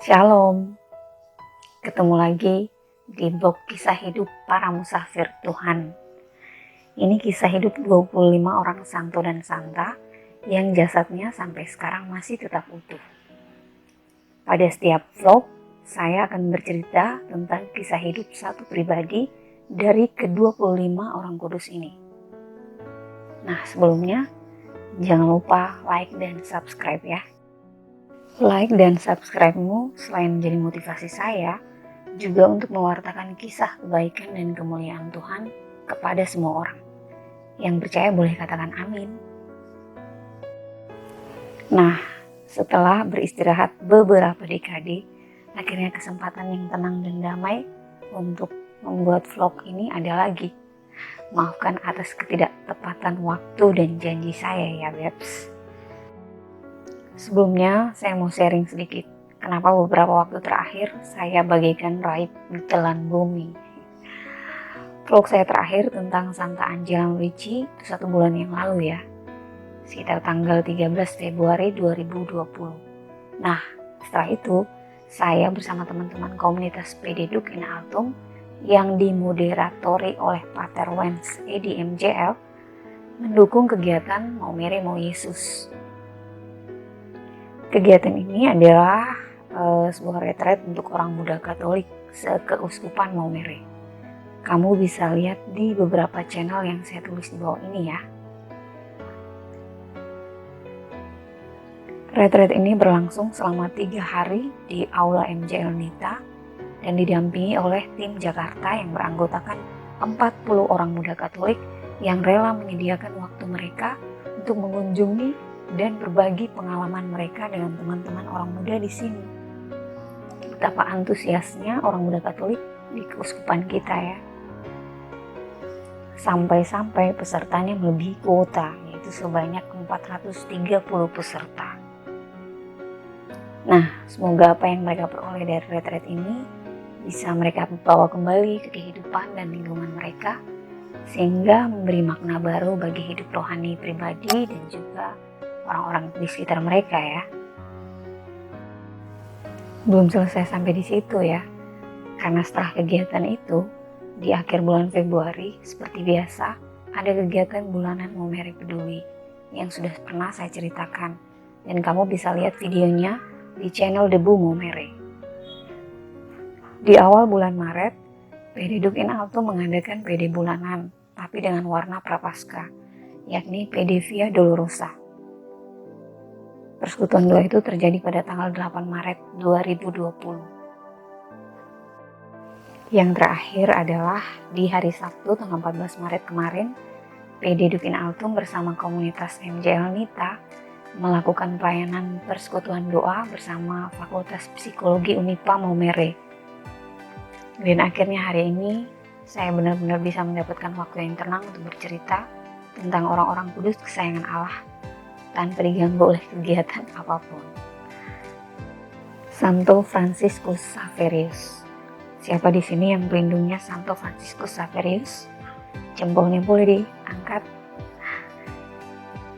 Shalom, ketemu lagi di blog kisah hidup para musafir Tuhan. Ini kisah hidup 25 orang santo dan santa yang jasadnya sampai sekarang masih tetap utuh. Pada setiap vlog, saya akan bercerita tentang kisah hidup satu pribadi dari ke-25 orang kudus ini. Nah, sebelumnya jangan lupa like dan subscribe ya. Like dan subscribe-mu selain menjadi motivasi saya, juga untuk mewartakan kisah kebaikan dan kemuliaan Tuhan kepada semua orang. Yang percaya boleh katakan amin. Nah, setelah beristirahat beberapa dekade, akhirnya kesempatan yang tenang dan damai untuk membuat vlog ini ada lagi. Maafkan atas ketidaktepatan waktu dan janji saya ya, Bebs. Sebelumnya, saya mau sharing sedikit kenapa beberapa waktu terakhir saya bagaikan raib di telan bumi. Vlog saya terakhir tentang Santa Angela Merici itu 1 bulan yang lalu ya, sekitar tanggal 13 Februari 2020. Nah, setelah itu saya bersama teman-teman komunitas PD Duk in Altum yang dimoderatori oleh Pater Wens EDMJL mendukung kegiatan Mau Mere Mau Yesus. Kegiatan ini adalah sebuah retret untuk orang muda Katolik sekeuskupan Maumere. Kamu bisa lihat di beberapa channel yang saya tulis di bawah ini ya. Retret ini berlangsung selama 3 hari di Aula MJL Nita dan didampingi oleh tim Jakarta yang beranggotakan 40 orang muda Katolik yang rela menyediakan waktu mereka untuk mengunjungi dan berbagi pengalaman mereka dengan teman-teman orang muda di sini. Betapa antusiasnya orang muda Katolik di keuskupan kita ya. Sampai-sampai pesertanya melebihi kuota, yaitu sebanyak 430 peserta. Nah, semoga apa yang mereka peroleh dari retret ini bisa mereka bawa kembali ke kehidupan dan lingkungan mereka, sehingga memberi makna baru bagi hidup rohani pribadi dan juga orang-orang di sekitar mereka ya. Belum selesai sampai di situ ya, karena setelah kegiatan itu di akhir bulan Februari seperti biasa ada kegiatan bulanan Mau Mere Peduli yang sudah pernah saya ceritakan dan kamu bisa lihat videonya di channel Debu Mau Mere. Di awal bulan Maret, PD Duk in Altum mengadakan PD bulanan tapi dengan warna prapaskah, yakni PD Via Dolorosa. Persekutuan doa itu terjadi pada tanggal 8 Maret 2020. Yang terakhir adalah di hari Sabtu tanggal 14 Maret kemarin, PD Duk in Altum bersama komunitas MJL Nita melakukan pelayanan persekutuan doa bersama Fakultas Psikologi Unipa Maumere. Dan akhirnya hari ini saya benar-benar bisa mendapatkan waktu yang tenang untuk bercerita tentang orang-orang kudus kesayangan Allah tanpa diganggu oleh kegiatan apapun. Santo Franciscus Xaverius. Siapa di sini yang pelindungnya Santo Franciscus Xaverius? Jempolnya boleh diangkat.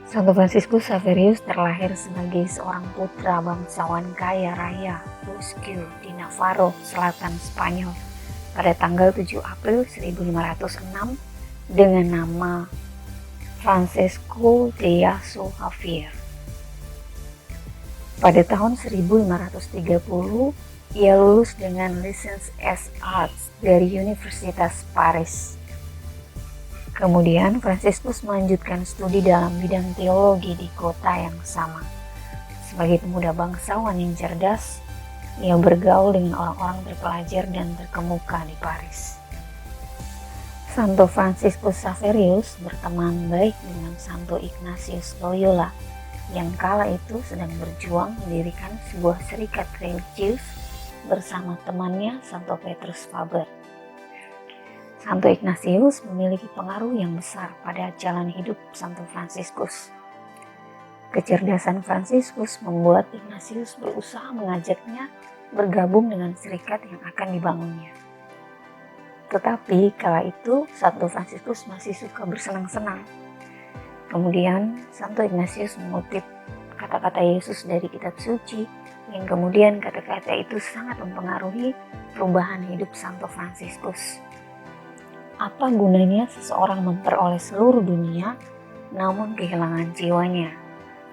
Santo Franciscus Xaverius terlahir sebagai seorang putra bangsawan kaya raya Busquio di Navarro, selatan Spanyol pada tanggal 7 April 1506 dengan nama Francesco de Yasso Javier. Pada tahun 1530, ia lulus dengan Licence es Arts dari Universitas Paris. Kemudian Franciscus melanjutkan studi dalam bidang teologi di kota yang sama. Sebagai pemuda bangsawan yang cerdas, ia bergaul dengan orang-orang terpelajar dan terkemuka di Paris. Santo Franciscus Xaverius berteman baik dengan Santo Ignatius Loyola yang kala itu sedang berjuang mendirikan sebuah serikat religius bersama temannya Santo Petrus Faber. Santo Ignatius memiliki pengaruh yang besar pada jalan hidup Santo Franciscus. Kecerdasan Franciscus membuat Ignatius berusaha mengajaknya bergabung dengan serikat yang akan dibangunnya. Tetapi kala itu Santo Franciscus masih suka bersenang-senang. Kemudian Santo Ignatius mengutip kata-kata Yesus dari kitab suci yang kemudian kata-kata itu sangat mempengaruhi perubahan hidup Santo Fransiskus. Apa gunanya seseorang memperoleh seluruh dunia namun kehilangan jiwanya?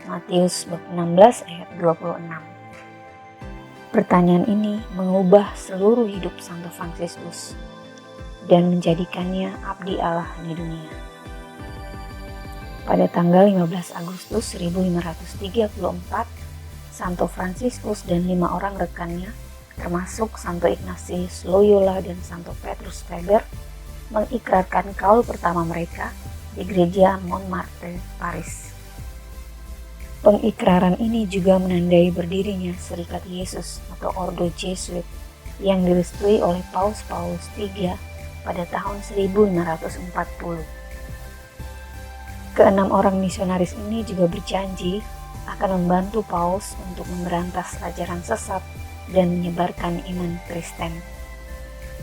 Matius bab 16 ayat 26. Pertanyaan ini mengubah seluruh hidup Santo Fransiskus dan menjadikannya abdi Allah di dunia. Pada tanggal 15 Agustus 1534, Santo Fransiskus dan 5 orang rekannya, termasuk Santo Ignatius Loyola dan Santo Petrus Faber, mengikrarkan kaul pertama mereka di gereja Montmartre, Paris. Pengikraran ini juga menandai berdirinya Serikat Yesus atau Ordo Jesuit yang direstui oleh Paus III pada tahun 1540. Keenam orang misionaris ini juga berjanji akan membantu Paus untuk memberantas ajaran sesat dan menyebarkan iman Kristen.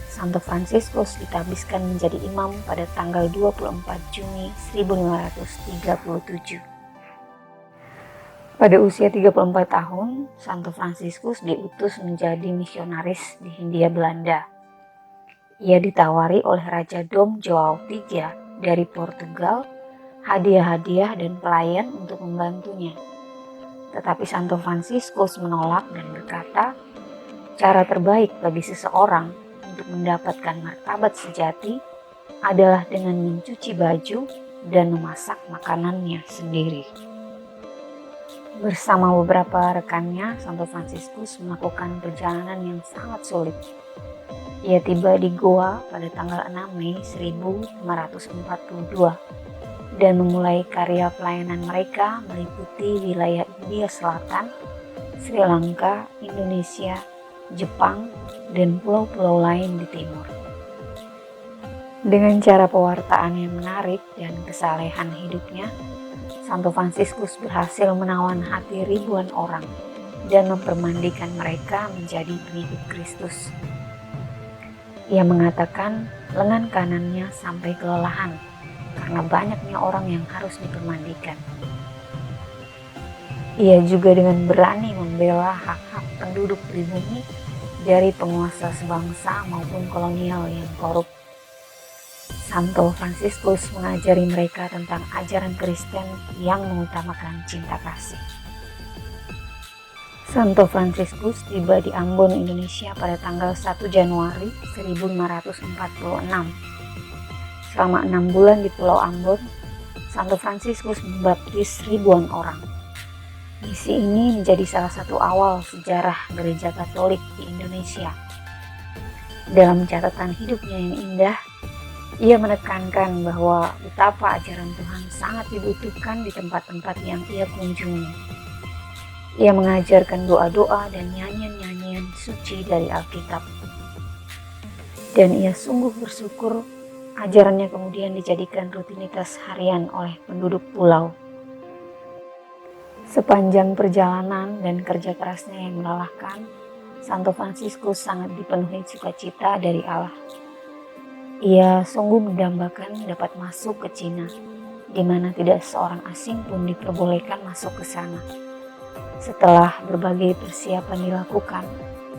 Santo Fransiskus ditabiskan menjadi imam pada tanggal 24 Juni 1537. Pada usia 34 tahun, Santo Fransiskus diutus menjadi misionaris di Hindia Belanda. Ia ditawari oleh Raja Dom João III dari Portugal hadiah-hadiah dan pelayan untuk membantunya. Tetapi Santo Fransiskus menolak dan berkata, cara terbaik bagi seseorang untuk mendapatkan martabat sejati adalah dengan mencuci baju dan memasak makanannya sendiri. Bersama beberapa rekannya, Santo Fransiskus melakukan perjalanan yang sangat sulit. Ia tiba di Goa pada tanggal 6 Mei 1542 dan memulai karya pelayanan mereka meliputi wilayah India Selatan, Sri Lanka, Indonesia, Jepang, dan pulau-pulau lain di timur. Dengan cara pewartaan yang menarik dan kesalehan hidupnya, Santo Fransiskus berhasil menawan hati ribuan orang dan mempermandikan mereka menjadi pengikut Kristus. Ia mengatakan lengan kanannya sampai kelelahan karena banyaknya orang yang harus dipermandikan. Ia juga dengan berani membela hak-hak penduduk pribumi dari penguasa sebangsa maupun kolonial yang korup. Santo Fransiskus mengajari mereka tentang ajaran Kristen yang mengutamakan cinta kasih. Santo Fransiskus tiba di Ambon, Indonesia pada tanggal 1 Januari 1546. Selama 6 bulan di Pulau Ambon, Santo Fransiskus membaptis ribuan orang. Misi ini menjadi salah satu awal sejarah gereja Katolik di Indonesia. Dalam catatan hidupnya yang indah, ia menekankan bahwa betapa ajaran Tuhan sangat dibutuhkan di tempat-tempat yang ia kunjungi. Ia mengajarkan doa-doa dan nyanyian-nyanyian suci dari Alkitab. Dan ia sungguh bersyukur ajarannya kemudian dijadikan rutinitas harian oleh penduduk pulau. Sepanjang perjalanan dan kerja kerasnya yang melelahkan, Santo Fransiskus sangat dipenuhi sukacita dari Allah. Ia sungguh mendambakan dapat masuk ke Cina, di mana tidak seorang asing pun diperbolehkan masuk ke sana. Setelah berbagai persiapan dilakukan,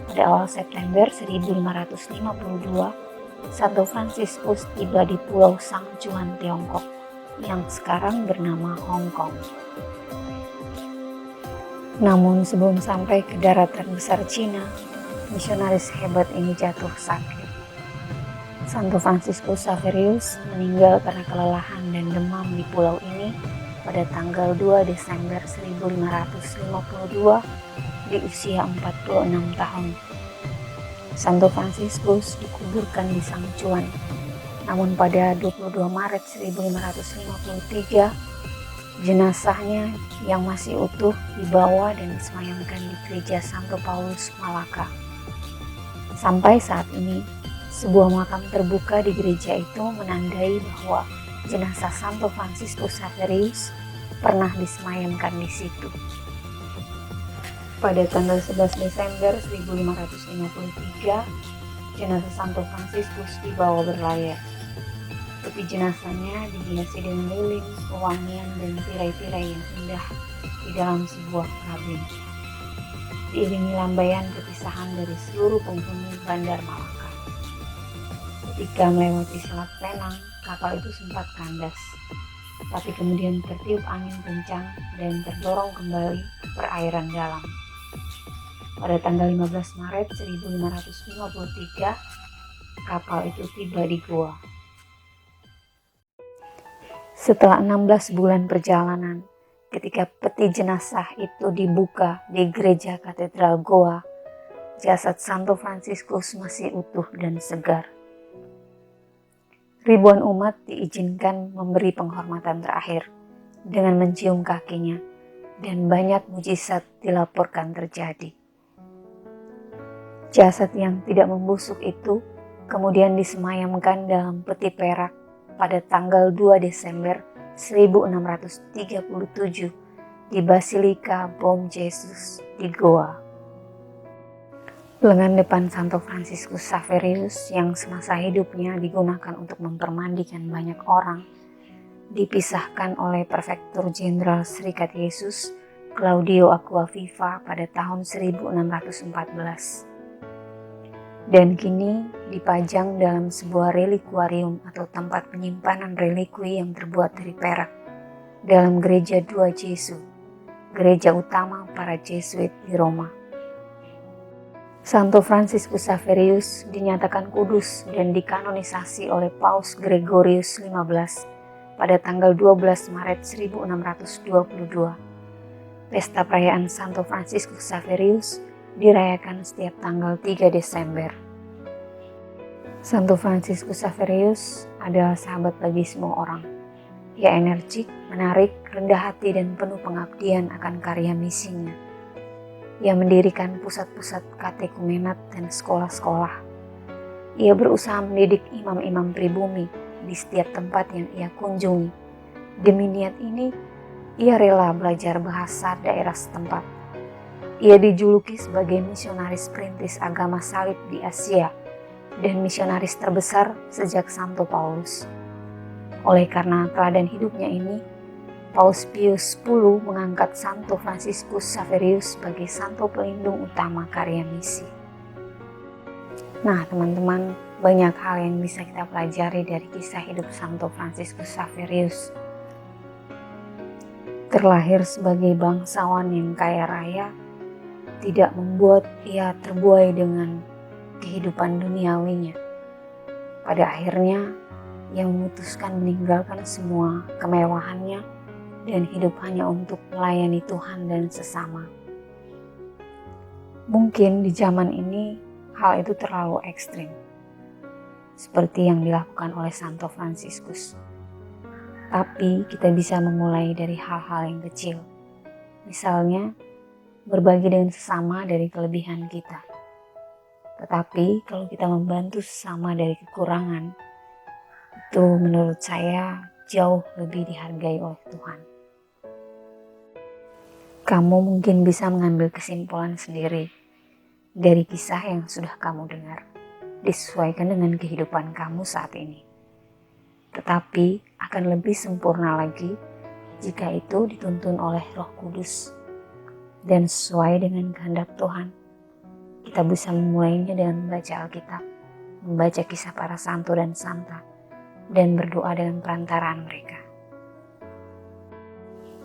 pada awal September 1552, Santo Fransiskus tiba di Pulau Sangchuan, Tiongkok, yang sekarang bernama Hong Kong. Namun sebelum sampai ke daratan besar Cina, misionaris hebat ini jatuh sakit. Santo Fransiskus Xaverius meninggal karena kelelahan dan demam di pulau ini pada tanggal 2 Desember 1552 di usia 46 tahun. Santo Fransiskus dikuburkan di Sangchuan, namun pada 22 Maret 1553, jenazahnya yang masih utuh dibawa dan disemayamkan di gereja Santo Paulus, Malaka. Sampai saat ini, sebuah makam terbuka di gereja itu menandai bahwa jenazah Santo Fransiskus Xaverius pernah disemayamkan di situ. Pada tanggal 11 Desember 1553, jenazah Santo Fransiskus dibawa berlayar. Tepi jenazahnya dihiasi dengan lilin, pewangian, dan tirai-tirai yang indah di dalam sebuah kabin. diiringi lambaian kepisahan dari seluruh penghuni Bandar Malaka. Ketika melewati Selat Penang, kapal itu sempat kandas, tapi kemudian tertiup angin kencang dan terdorong kembali ke perairan dalam. Pada tanggal 15 Maret 1553, kapal itu tiba di Goa. Setelah 16 bulan perjalanan, ketika peti jenazah itu dibuka di gereja katedral Goa, jasad Santo Fransiskus masih utuh dan segar. Ribuan umat diizinkan memberi penghormatan terakhir dengan mencium kakinya, dan banyak mujizat dilaporkan terjadi. Jasad yang tidak membusuk itu kemudian disemayamkan dalam peti perak pada tanggal 2 Desember 1637 di Basilika Bom Jesus di Goa. Lengan depan Santo Fransiskus Xaverius yang semasa hidupnya digunakan untuk mempermandikan banyak orang dipisahkan oleh Prefektur Jenderal Serikat Yesus Claudio Aquaviva pada tahun 1614. Dan kini dipajang dalam sebuah relikuarium atau tempat penyimpanan relikwi yang terbuat dari perak dalam gereja Dua Jesu, gereja utama para Jesuit di Roma. Santo Fransiskus Xaverius dinyatakan kudus dan dikanonisasi oleh Paus Gregorius XV pada tanggal 12 Maret 1622. Pesta perayaan Santo Fransiskus Xaverius dirayakan setiap tanggal 3 Desember. Santo Fransiskus Xaverius adalah sahabat bagi semua orang. Ia energik, menarik, rendah hati, dan penuh pengabdian akan karya misinya. Ia mendirikan pusat-pusat katekumenat dan sekolah-sekolah. Ia berusaha mendidik imam-imam pribumi di setiap tempat yang ia kunjungi. Demi niat ini, ia rela belajar bahasa daerah setempat. Ia dijuluki sebagai misionaris perintis agama salib di Asia dan misionaris terbesar sejak Santo Paulus. Oleh karena teladan hidupnya ini, Paus Pius X mengangkat Santo Fransiskus Xaverius sebagai santo pelindung utama karya misi. Nah teman-teman, banyak hal yang bisa kita pelajari dari kisah hidup Santo Fransiskus Xaverius. Terlahir sebagai bangsawan yang kaya raya, tidak membuat ia terbuai dengan kehidupan duniawinya. Pada akhirnya, ia memutuskan meninggalkan semua kemewahannya dan hidup hanya untuk melayani Tuhan dan sesama. Mungkin di zaman ini, hal itu terlalu ekstrim, seperti yang dilakukan oleh Santo Fransiskus. Tapi kita bisa memulai dari hal-hal yang kecil. Misalnya, berbagi dengan sesama dari kelebihan kita. Tetapi kalau kita membantu sesama dari kekurangan, itu menurut saya jauh lebih dihargai oleh Tuhan. Kamu mungkin bisa mengambil kesimpulan sendiri dari kisah yang sudah kamu dengar, disesuaikan dengan kehidupan kamu saat ini. Tetapi akan lebih sempurna lagi jika itu dituntun oleh Roh Kudus dan sesuai dengan kehendak Tuhan. Kita bisa memulainya dengan membaca Alkitab, membaca kisah para santo dan santa, dan berdoa dengan perantaraan mereka.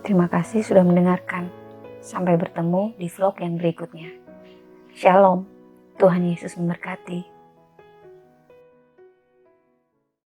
Terima kasih sudah mendengarkan. Sampai bertemu di vlog yang berikutnya. Shalom, Tuhan Yesus memberkati.